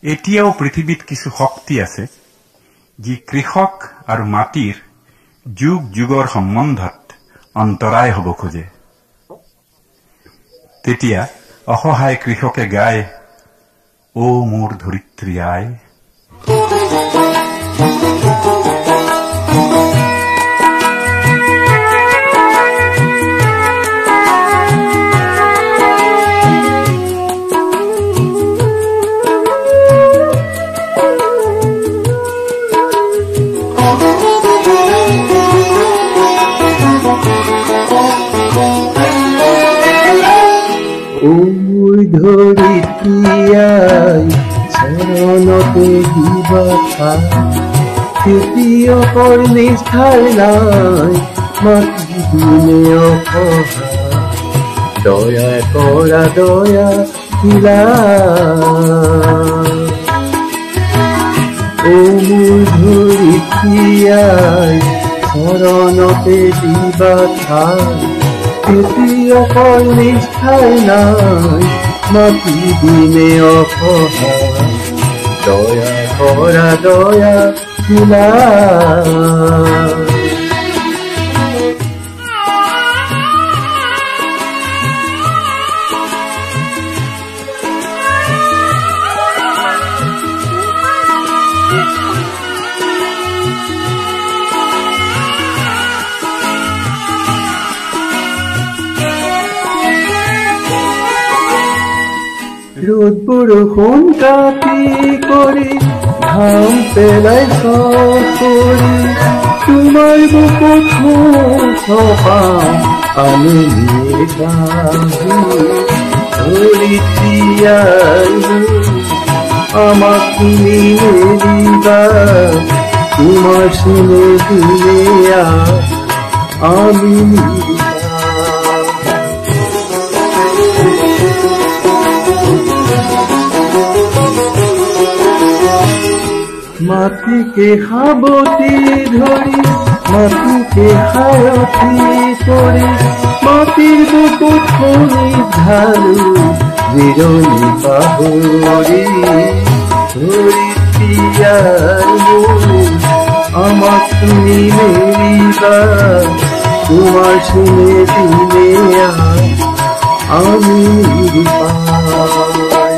এতিয়াও পৃথিৱীত কিছু শক্তি আছে যি কৃষক আৰু মাটিৰ যুগ যুগৰ সম্বন্ধত অন্তৰায় হ'ব খোজে। তেতিয়া অসহায় কৃষকে গায়, ও মোৰ ধৰিত্ৰী আই। ধৰিত্ৰী আই চৰণতে দিবা খেতিয়কৰ নিষ্ঠাৰ নাই, মাটি দিনে অসহায়, দয়া কৰা দয়া শিলা। ও মোৰ ধৰিত্ৰী আই চৰণতে দিবা খেতিয়কৰ নিষ্ঠাৰ নাই, মাটি দিনে অসহায়, দয়া কৰা দয়া শিলা। ৰোদ বৰষুণ কাটি কৰি ঘাম পেলাই কৰি, তোমাৰ বুকুত চপা আনি ধৰিত্ৰী আই আমাক তুমি এৰিবা, তোমাৰ স্নেহে আমি মাটিকে সাৱটি ধৰি, মাটিকে সাৰথি কৰি, মাটিৰ বুকুত খনি ঢালো জিৰণি পাহৰি। ধৰিত্ৰী আই আমাক তুমি নেৰিবা, তোমাৰ স্নেহে আমি পাই।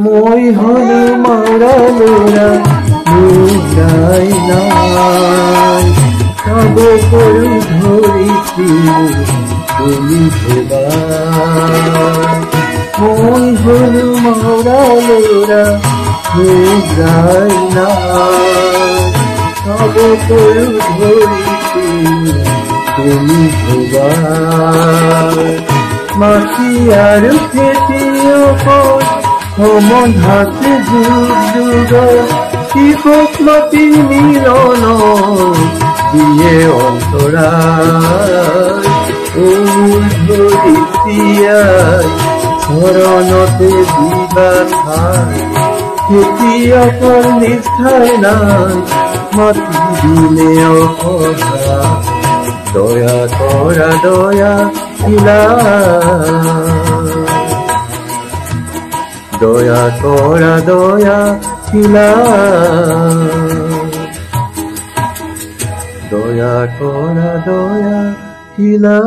মই হলো মাৰা ল'ৰা, মোৰ গাই নাই, চাব কৰো ধৰিত্ৰী তুমি ভবা। মই হলো মাৰা ল'ৰা, মোৰ গাই নাই, চাব কৰো ধৰিত্ৰী তুমি ভবা। মাটি আৰু খেতিয়কৰ সম্বন্ধতে যুগ যুগৰ, কৃষক মাটি মিলন দিয়ে অন্তৰায়। ও ধৰিত্ৰী আই চৰণতে দিবা খেতিয়কৰ নিষ্ঠাৰ নাই, মাটি দিনে অসহায়, দয়া কৰা দয়া শিলা। দয়া কৰা দয়া শিলা, দয়া কৰা দয়া শিলা।